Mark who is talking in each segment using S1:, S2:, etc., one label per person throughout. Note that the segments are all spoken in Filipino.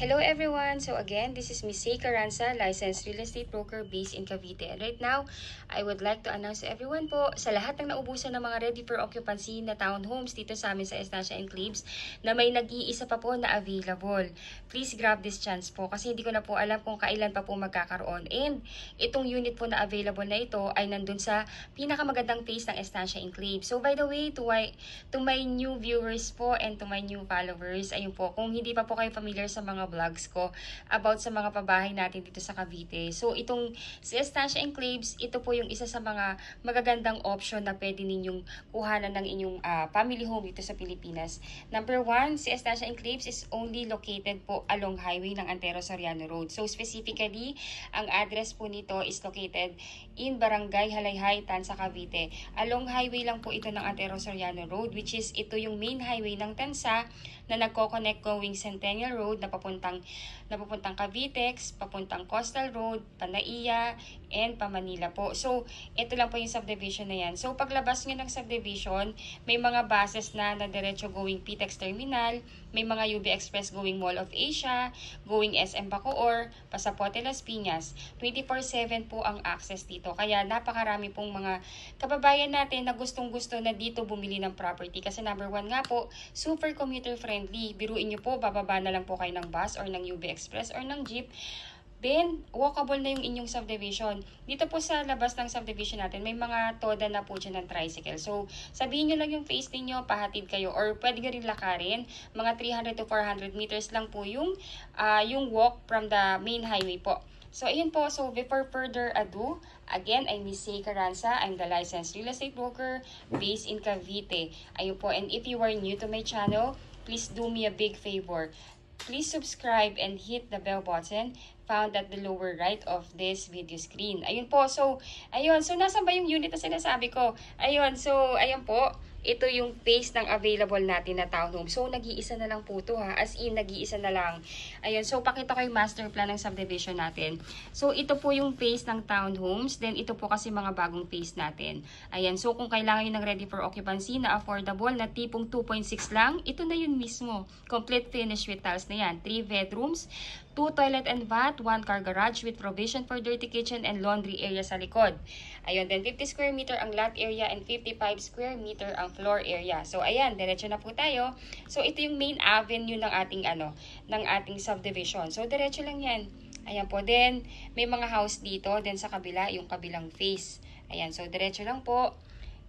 S1: Hello everyone! So again, this is Miss Say Caranza, licensed real estate broker based in Cavite. And right now, I would like to announce to everyone po, sa lahat ng naubusan ng mga ready for occupancy na townhomes dito sa amin sa Estancia Enclaves, na may nag-iisa pa po na available. Please grab this chance po kasi hindi ko na po alam kung kailan pa po magkakaroon. And itong unit po na available na ito ay nandun sa pinakamagandang phase ng Estancia Enclaves. So by the way, to my new viewers po and to my new followers, ayun po, kung hindi pa po kayo familiar sa mga vlogs ko about sa mga pabahay natin dito sa Cavite. So itong si Estancia Enclaves, ito po yung isa sa mga magagandang option na pwede ninyong kuhanan ng inyong family home dito sa Pilipinas. Number one, si Estancia Enclaves is only located po along highway ng Antero Soriano Road. So specifically, ang address po nito is located in Barangay Halayhay, Tansa, Cavite. Along highway lang po ito ng Antero Soriano Road, which is ito yung main highway ng Tansa na nagko-connect going Centennial Road na papuntang Cavitex, papuntang Coastal Road, Panaiya, and Pamanila po. So, ito lang po yung subdivision na yan. So, paglabas nyo ng subdivision, may mga buses na diretso going PTEX Terminal, may mga UB Express going Mall of Asia, going SM Bacoor, Pasapote Las Piñas. 24/7 po ang access dito. Kaya napakarami pong mga kababayan natin na gustong-gusto na dito bumili ng property. Kasi number one nga po, super commuter friendly. Biruin nyo po, bababa na lang po kayo ng bus or ng UB Express or ng jeep. Then, walkable na yung inyong subdivision. Dito po sa labas ng subdivision natin, may mga toda na po dyan ng tricycle. So, sabihin nyo lang yung face ninyo, pahatid kayo. Or pwede nyo rin lakarin. Mga 300 to 400 meters lang po yung walk from the main highway po. So, ayun po. So, before further ado, again, I'm Miss Say Caranza. I'm the licensed real estate broker based in Cavite. Ayun po. And if you are new to my channel, please do me a big favor. Please subscribe and hit the bell button found at the lower right of this video screen. Ayun po. So, ayun. So, nasan ba yung unit na sinasabi ko? Ayun. So, ayun po. Ito yung phase ng available natin na townhome. So, nag-iisa na lang po ito ha. As in, nag-iisa na lang. Ayun. So, pakita ko yung master plan ng subdivision natin. So, ito po yung phase ng townhomes. Then, ito po kasi mga bagong phase natin. Ayan. So, kung kailangan nyo ng ready for occupancy na affordable na tipong 2.6 lang, ito na yun mismo. Complete finish with tiles na yan. 3 bedrooms, 2 toilet and bath, 1 car garage with provision for dirty kitchen and laundry area sa likod. Ayun, then 50 square meter ang lot area and 55 square meter ang floor area. So, ayan, diretso na po tayo. So, ito yung main avenue ng ating subdivision. So, diretso lang yan. Ayan po, then may mga house dito, then sa kabila, yung kabilang face. Ayan, so diretso lang po.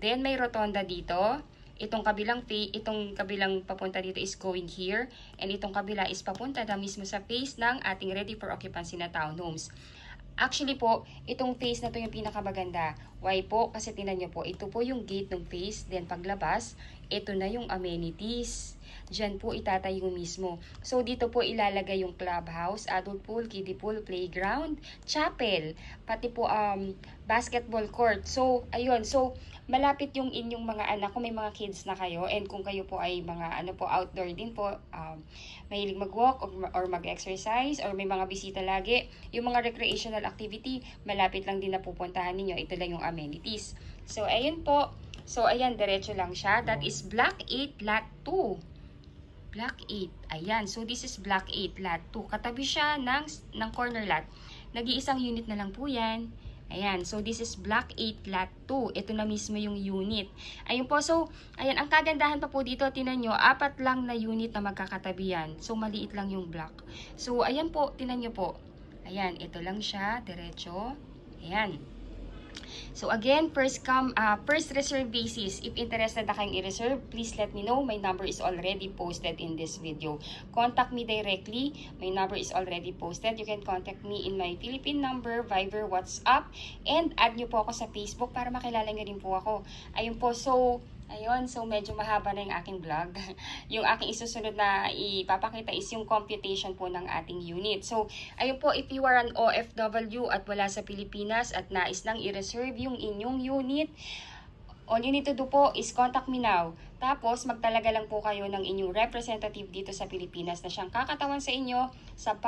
S1: Then may rotonda dito. Itong kabilang papunta dito is going here. And itong kabila is papunta na mismo sa phase ng ating ready for occupancy na townhomes. Actually po, itong phase na to yung pinakamaganda. Why po? Kasi tinan nyo po, ito po yung gate ng phase. Then paglabas, ito na yung amenities. Diyan po itatayo mismo. So dito po ilalagay yung clubhouse, adult pool, kiddie pool, playground, chapel, pati po basketball court. So ayun, so malapit yung inyong mga anak kung may mga kids na kayo, and kung kayo po ay mga outdoor din po, mahilig mag-walk or mag-exercise or may mga bisita lagi, yung mga recreational activity, malapit lang din na pupuntahan ninyo. Ito lang yung amenities. So ayun po. So ayan, diretso lang siya. That is Block 8 Lot 2. Block 8. Ayan. So, this is Block 8, Lot 2. Katabi siya ng corner lot. Nag-iisang unit na lang po yan. Ayan. So, this is Block 8, Lot 2. Ito na mismo yung unit. Ayun po. So, ayan. Ang kagandahan pa po dito, tinan nyo, 4 lang na unit na magkakatabi yan. So, maliit lang yung block. So, ayan po. Tinan nyo po. Ayan. Ito lang siya. Diretso. Ayan. So again, first reserve basis. If interested na kayong i-reserve, please let me know. My number is already posted in this video. Contact me directly. My number is already posted. You can contact me in my Philippine number, Viber, WhatsApp, and add nyo po ako sa Facebook para makilala nyo rin po ako. Ayun po, so ayun, so medyo mahaba na yung aking vlog. Yung aking isusunod na ipapakita is yung computation po ng ating unit. So, ayun po, if you are an OFW at wala sa Pilipinas at nais nang i-reserve yung inyong unit, all you need to do po is contact me now. Tapos, magtalaga lang po kayo ng inyong representative dito sa Pilipinas na siyang kakatawan sa inyo sa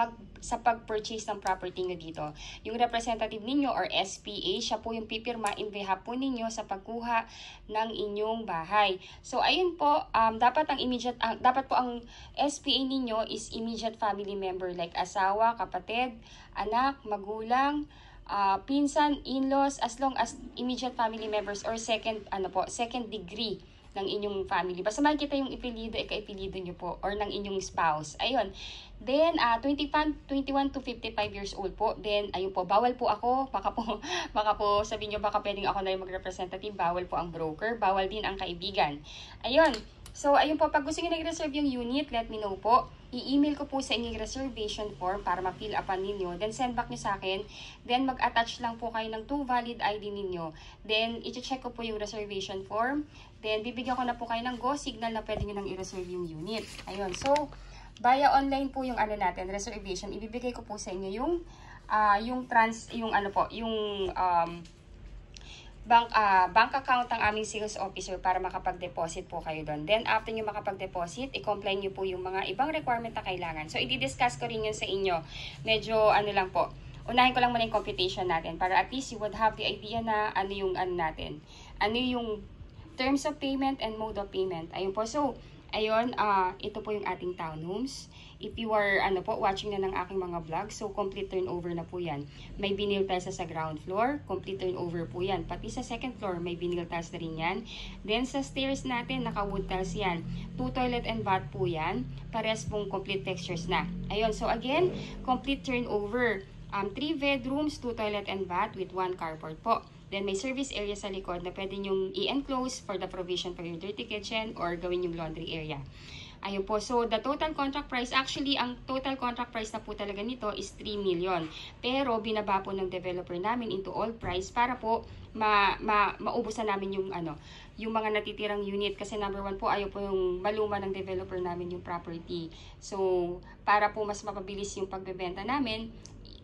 S1: pag-purchase ng property nyo dito. Yung representative ninyo or SPA, siya po yung pipirma in behalf po ninyo sa pagkuha ng inyong bahay. So, ayun po, dapat po ang SPA ninyo is immediate family member like asawa, kapatid, anak, magulang, pinsan, in-laws, as long as immediate family members or second degree ng inyong family. Basta makikita yung ipilido, ika-ipilido nyo po, or ng inyong spouse. Ayun. Then, 21 to 55 years old po. Then, ayun po, bawal po ako. Baka po sabihin nyo, baka pwedeng ako na yung mag-representative. Bawal po ang broker. Bawal din ang kaibigan. Ayun. So, ayun po, pag gusto nyo nag-reserve yung unit, let me know po. I-email ko po sa inyong reservation form para ma-fill upan ninyo. Then, send back nyo sa akin. Then, mag-attach lang po kayo ng 2 valid ID ninyo. Then, i-check ko po yung reservation form. Then, bibigyan ko na po kayo ng go signal na pwede nyo nang i-reserve yung unit. Ayun. So, via online po yung reservation. Ibibigay ko po sa inyo yung bank account ng aming sales officer para makapag-deposit po kayo doon. Then, after nyo makapag-deposit, i-comply nyo po yung mga ibang requirement na kailangan. So, i-discuss ko rin yun sa inyo. Medyo, lang po. Unahin ko lang muna yung computation natin para at least you would have the idea na ano yung terms of payment and mode of payment. Ayun po. So, ayun, ito po yung ating townhomes. If you are watching na ng aking mga vlog, so complete turnover na po yan. May vinyl tiles sa ground floor, complete turnover po yan. Pati sa second floor, may vinyl tiles na rin yan. Then sa stairs natin, naka-wood tiles yan. 2 toilet and bath po yan. Parehas pong complete textures na. Ayun, so again, complete turnover. 3 bedrooms, 2 toilet and bath with 1 carport po. Then may service area sa likod na pwede nyong i-enclose for the provision for your dirty kitchen or gawin yung laundry area. Ayun po. So, the total contract price, actually, ang total contract price na po talaga nito is 3 million. Pero, binaba po ng developer namin into all price para po maubusan namin yung mga natitirang unit. Kasi number 1 po, ayaw po yung maluma ng developer namin yung property. So, para po mas mapabilis yung pagbebenta namin,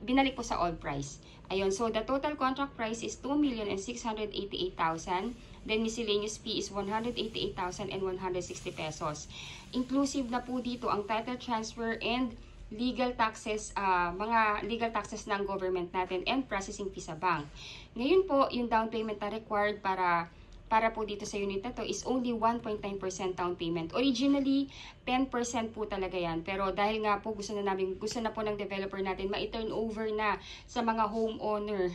S1: binalik po sa all price. Ayun, so the total contract price is 2,688,000. Then miscellaneous fee is 188,160 pesos. Inclusive na po dito ang title transfer and legal taxes, mga legal taxes ng government natin and processing fee sa bank. Ngayon po, yung down payment na required para po dito sa unit na to is only 1.9% down payment. Originally, 10% po talaga yan. Pero dahil nga po gusto na po ng developer natin ma-turn over na sa mga homeowner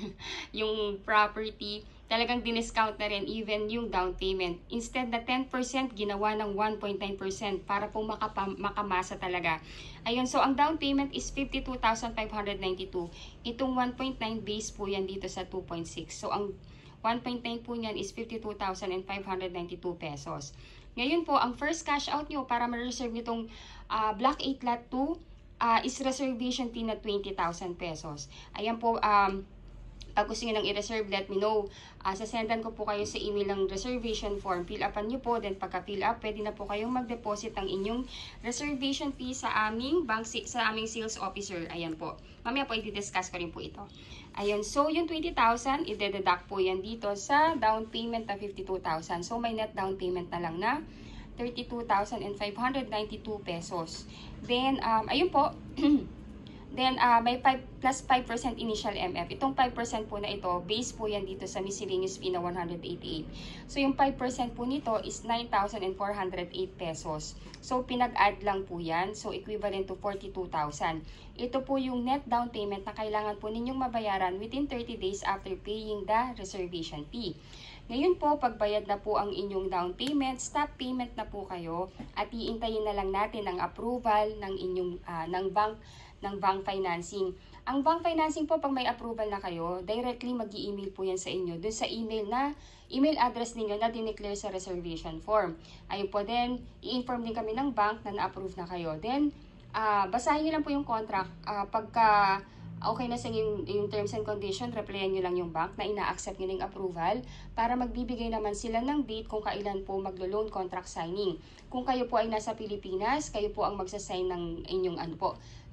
S1: yung property, talagang diniscount na rin even yung down payment. Instead na 10%, ginawa ng 1.9% para po makamasa talaga. Ayun, so ang down payment is 52,592. Itong 1.9 base po yan dito sa 2.6. So ang 1.9 po niyan is 52,592 pesos. Ngayon po, ang first cash out nyo para ma-reserve nitong Block 8 Lot 2 is reservation fee na 20,000 pesos. Ayan po, pag gusto nyo nang i-reserve, let me know. Sasendan ko po kayo sa email ng reservation form. Fill upan nyo po. Then pagka-fill up, pwede na po kayong mag-deposit ng inyong reservation fee sa aming sales officer. Ayan po. Mamaya po i-discuss ko rin po ito. Ayun. So, yung 20,000, i-deduct po yan dito sa down payment na 52,000. So, may net down payment na lang na 32,592 pesos. Then, ayun po. Then, may 5 plus 5% initial MF. Itong 5% po na ito, base po yan dito sa miscellaneous fee na 188. So, yung 5% po nito is 9,408 pesos. So, pinag-add lang po yan. So, equivalent to 42,000. Ito po yung net down payment na kailangan po ninyong mabayaran within 30 days after paying the reservation fee. Ngayon po, pagbayad na po ang inyong down payment, stop payment na po kayo at iintayin na lang natin ang approval ng inyong ng bank financing. Ang bank financing po, pag may approval na kayo, directly mag-i-email po yan sa inyo dun sa email address ninyo na dineclare sa reservation form. Ayun po din, i-inform din kami ng bank na na-approve na kayo. Then, basahin nyo lang po yung contract. Pagka okay na sa yung terms and condition, replyan nyo lang yung bank na ina-accept nyo ng approval para magbibigay naman sila ng date kung kailan po maglo-loan contract signing. Kung kayo po ay nasa Pilipinas, kayo po ang magsasign ng inyong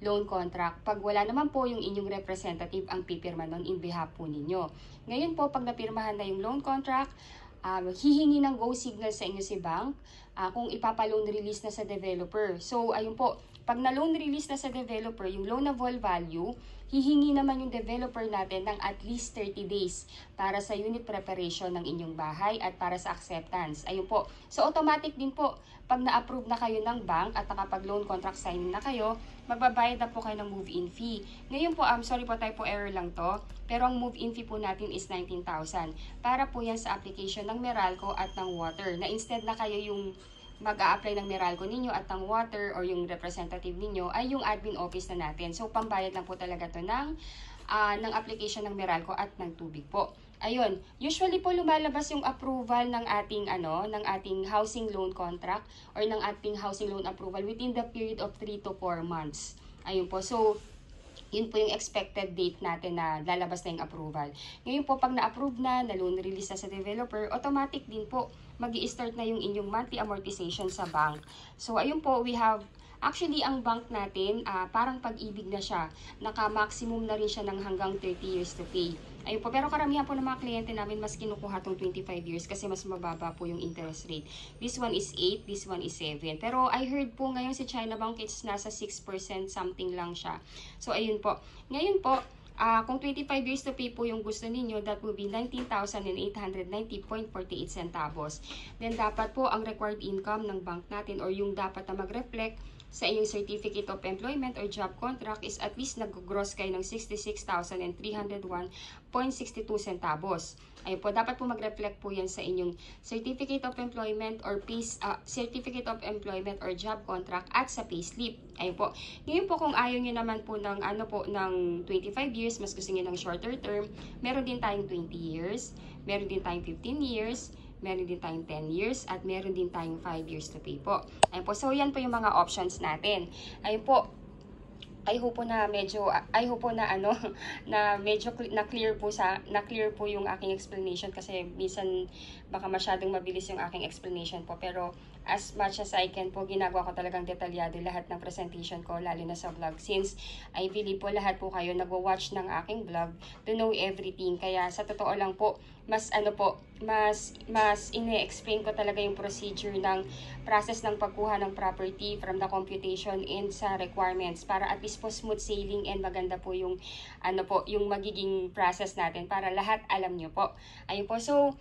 S1: loan contract. Pag wala naman po yung inyong representative ang pipirma nun in behalf po ninyo. Ngayon po, pag napirmahan na yung loan contract, hihingi ng go signal sa inyo si bank kung ipapa-loan release na sa developer. So, ayun po, pag na-loan release na sa developer, yung loanable value, hihingi naman yung developer natin ng at least 30 days para sa unit preparation ng inyong bahay at para sa acceptance. Ayun po. So, automatic din po, pag na-approve na kayo ng bank at nakapag-loan contract signing na kayo, magbabayad na po kayo ng move-in fee. Ngayon po, sorry po, typo error lang to, pero ang move-in fee po natin is 19,000. Para po yan sa application ng Meralco at ng water, na instead na kayo yung mag-a-apply ng Meralco ninyo at ng water or yung representative ninyo ay yung admin office na natin. So, pambayad lang po talaga to ng application ng Meralco at ng tubig po. Ayun, usually po lumalabas yung approval ng ating housing loan contract or ng ating housing loan approval within the period of 3 to 4 months. Ayun po. So, yun po yung expected date natin na lalabas na yung approval. Ngayon po, pag na-approve na loan release na sa developer, automatic din po mag-i-start na yung inyong monthly amortization sa bank. So, ayun po, we have, actually, ang bank natin, parang pag-ibig na siya. Naka-maximum na rin siya ng hanggang 30 years to pay. Ayun po, pero karamihan po ng mga kliyente namin mas kinukuha tong 25 years kasi mas mababa po yung interest rate. This one is 8, this one is 7. Pero I heard po ngayon si China Bank, it's nasa 6% something lang siya. So, ayun po. Ngayon po, kung 25 years to pay po yung gusto ninyo, that will be 19,890.48 centavos. Then, dapat po ang required income ng bank natin or yung dapat na mag-reflect sa inyong certificate of employment or job contract is at least nag-gross kayo ng 66,301.62 centavos. Ayun po, dapat po mag-reflect po yan sa inyong certificate of employment or certificate of employment or job contract at sa payslip. Ayun po. Ngayon po kung ayaw nyo naman po ng ng 25 years, mas gusto nyo ng shorter term, meron din tayong 20 years, meron din tayong 15 years, meron din tayong 10 years, at meron din tayong 5 years to pay po. Ayun po. So, yan po yung mga options natin. Ayun po. I hope po na medyo na-clear po yung aking explanation kasi minsan baka masyadong mabilis yung aking explanation po, pero as much as I can po, ginagawa ko talagang detalyado lahat ng presentation ko, lalo na sa vlog, since I believe po lahat po kayo nagwa-watch ng aking vlog to know everything. Kaya sa totoo lang po, mas ine-explain ko talaga yung procedure ng process ng pagkuha ng property from the computation and sa requirements para at least po smooth sailing and maganda po yung yung magiging process natin para lahat alam nyo po. Ayun po. So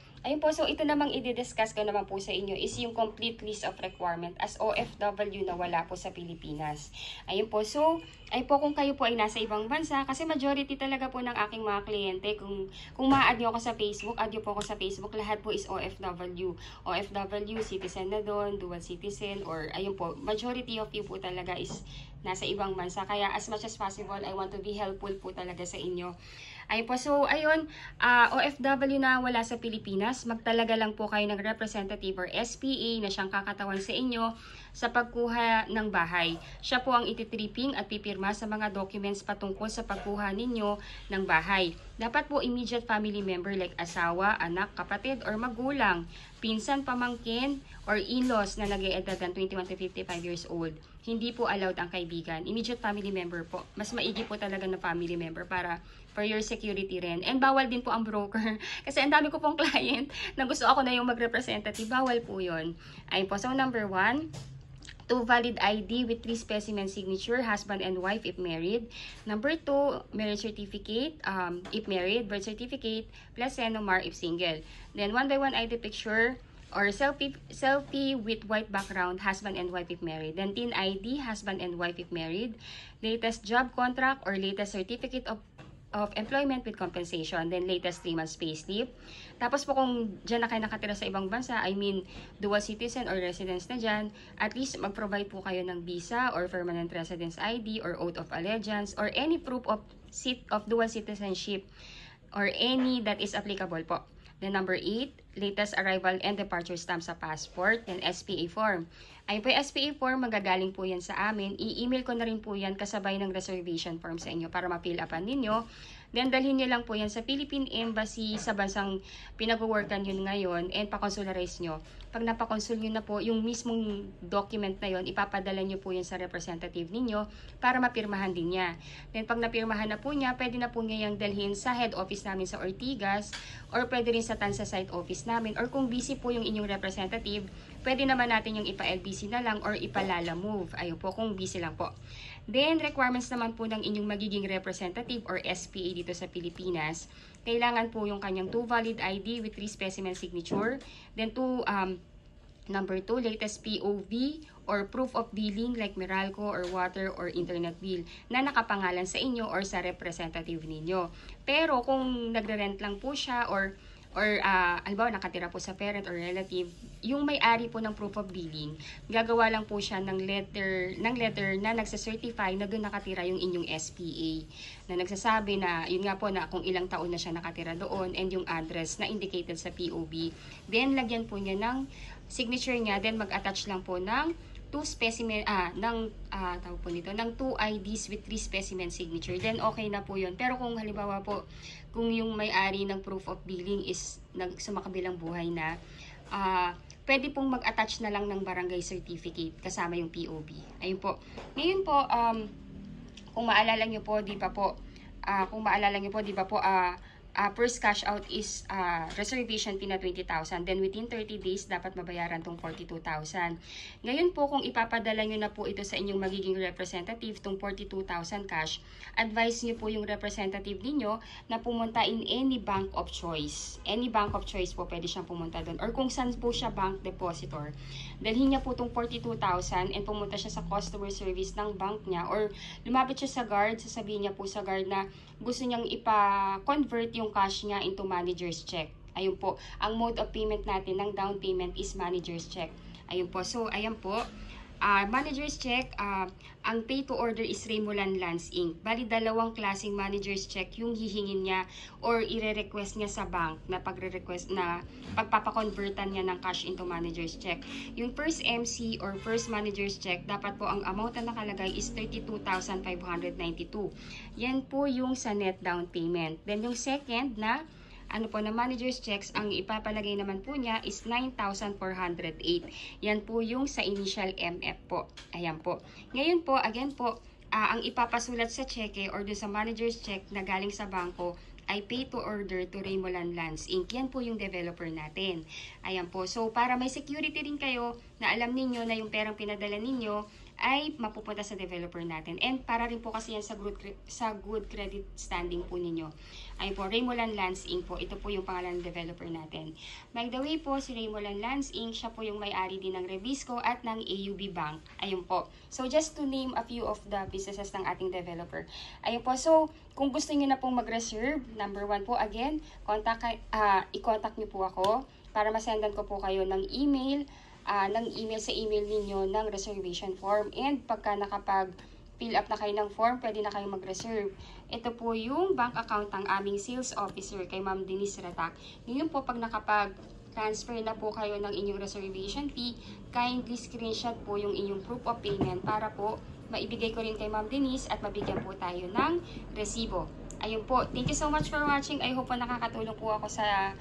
S1: ito namang i-discuss ko naman po sa inyo is yung complete list of requirement as OFW na wala po sa Pilipinas. Ayun po. So, ayun po, kung kayo po ay nasa ibang bansa, kasi majority talaga po ng aking mga kliyente, kung ma-add nyo ako sa Facebook, add nyo po ako sa Facebook, lahat po is OFW. OFW, citizen na doon, dual citizen, or ayun po, majority of you po talaga is nasa ibang bansa. Kaya as much as possible, I want to be helpful po talaga sa inyo. Ayun po, so ayun, OFW na wala sa Pilipinas, magtalaga lang po kayo ng representative or SPA na siyang kakatawan sa inyo sa pagkuha ng bahay. Siya po ang ititripping at pipirma sa mga documents patungkol sa pagkuha ninyo ng bahay. Dapat po immediate family member like asawa, anak, kapatid, or magulang, pinsan, pamangkin, or in-laws na nag-e-edad ng 21 to 55 years old. Hindi po allowed ang kaibigan. Immediate family member po. Mas maigi po talaga na family member para for your security rin. And bawal din po ang broker. Kasi ang dami ko pong client na gusto ako na yung mag-representative. Bawal po yun. Ayun po. So, number 1, 2 valid ID with 3 specimen signature, husband and wife if married. Number 2, marriage certificate if married, birth certificate, plus Senomar if single. Then 1 by 1 ID picture or selfie with white background, husband and wife if married. Then teen ID, husband and wife if married. Latest job contract or latest certificate of employment with compensation, then latest 3 months payslip. Tapos po kung dyan na kayo nakatira sa ibang bansa, I mean dual citizen or residence na dyan, at least mag-provide po kayo ng visa or permanent residence ID or oath of allegiance or any proof of dual citizenship or any that is applicable po. Then number 8, latest arrival and departure stamp sa passport and SPA form. Ayun po yung SPA form, magagaling po yan sa amin. I-email ko na rin po yan kasabay ng reservation form sa inyo para ma-fill upan ninyo. Then, dalhin nyo lang po yan sa Philippine Embassy sa bansang pinag-workan yun ngayon and pakonsularize nyo. Pag napakonsul nyo na po, yung mismong document na yon, ipapadala nyo po yan sa representative ninyo para mapirmahan din niya. Then, pag napirmahan na po niya, pwede na po niya yung dalhin sa head office namin sa Ortigas or pwede rin sa Tansa site office namin or kung busy po yung inyong representative, pwede naman natin yung ipa-LBC na lang or ipa-Lala Move. Ayun po, kung busy lang po. Then, requirements naman po ng inyong magiging representative or SPA dito sa Pilipinas. Kailangan po yung kanyang 2 valid ID with 3 specimen signature. Then, number 2, latest POV or proof of billing like Meralco or water or internet bill na nakapangalan sa inyo or sa representative ninyo. Pero kung nagre-rent lang po siya or halimbawa nakatira po sa parent or relative, yung may-ari po ng proof of billing, gagawa lang po siya ng letter na nagsa-certify na doon nakatira yung inyong SPA. Na nagsasabi na, yun nga po na kung ilang taon na siya nakatira doon and yung address na indicated sa POB. Then, lagyan po niya ng signature niya, then mag-attach lang po ng 2 IDs with 3 specimen signature, then okay na po yun. Pero kung halimbawa po, kung yung may-ari ng proof of billing is sumakabilang buhay na, pwede pong mag-attach na lang ng barangay certificate kasama yung POB. Ayun po. Ngayon po, kung maalala nyo po, di ba po, first cash out is reservation fee na 20,000. Then within 30 days, dapat mabayaran tong 42,000. Ngayon po, kung ipapadala nyo na po ito sa inyong magiging representative, tong 42,000 cash, advise nyo po yung representative ninyo na pumunta in any bank of choice. Any bank of choice po, pwede siyang pumunta doon. Or kung saan po siya bank depositor, dalhin niya po tong 42,000 and pumunta siya sa customer service ng bank niya. Or lumapit siya sa guard, sasabihin niya po sa guard na gusto niyang ipa-convert yung cash niya into manager's check. Ayun po, ang mode of payment natin ng down payment is manager's check. Ayun po, so ayan po, manager's check, ang pay to order is Remolan Lands Inc. Bali, dalawang klaseng manager's check yung hihingin niya or ire-request niya sa bank na pagre-request na pagpapakonvertan niya ng cash into manager's check. Yung first MC or first manager's check, dapat po ang amount na nakalagay is 32,592. Yan po yung sa net down payment. Then yung second na na manager's checks, ang ipapalagay naman po niya is 9,408. Yan po yung sa initial MF po. Ayan po. Ngayon po, again po, ang ipapasulat sa cheque or doon sa manager's check na galing sa bangko ay pay to order to Remolan Lands Inc. Yan po yung developer natin. Ayan po. So, para may security rin kayo na alam ninyo na yung perang pinadala ninyo ay mapupunta sa developer natin. And para rin po kasi yan sa good credit standing po ninyo. Ayun po, Remolan Lands Inc. po. Ito po yung pangalan ng developer natin. By the way po, si Remolan Lands Inc. siya po yung may-ari din ng Rebisco at ng AUB Bank. Ayun po. So, just to name a few of the businesses ng ating developer. Ayun po. So, kung gusto niyo na pong mag-reserve, number 1 po, again, i-contact niyo po ako para masendan ko po kayo ng email sa email ninyo ng reservation form. And pagka nakapag-fill up na kayo ng form, pwede na kayo mag-reserve. Ito po yung bank account ng aming sales officer kay Ma'am Denise Ratak. Ngayon po, pag nakapag-transfer na po kayo ng inyong reservation fee, kindly screenshot po yung inyong proof of payment para po maibigay ko rin kay Ma'am Denise at mabigyan po tayo ng resibo. Ayun po. Thank you so much for watching. I hope po nakakatulong po ako sa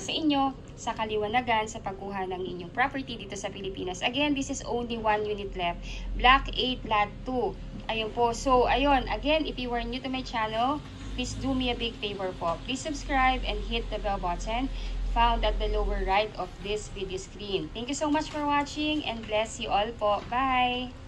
S1: inyo sa kaliwanagan sa pagkuha ng inyong property dito sa Pilipinas. Again, this is only 1 unit left. Block 8, Lot 2. Ayun po. So, ayun. Again, if you are new to my channel, please do me a big favor po. Please subscribe and hit the bell button found at the lower right of this video screen. Thank you so much for watching and bless you all po. Bye!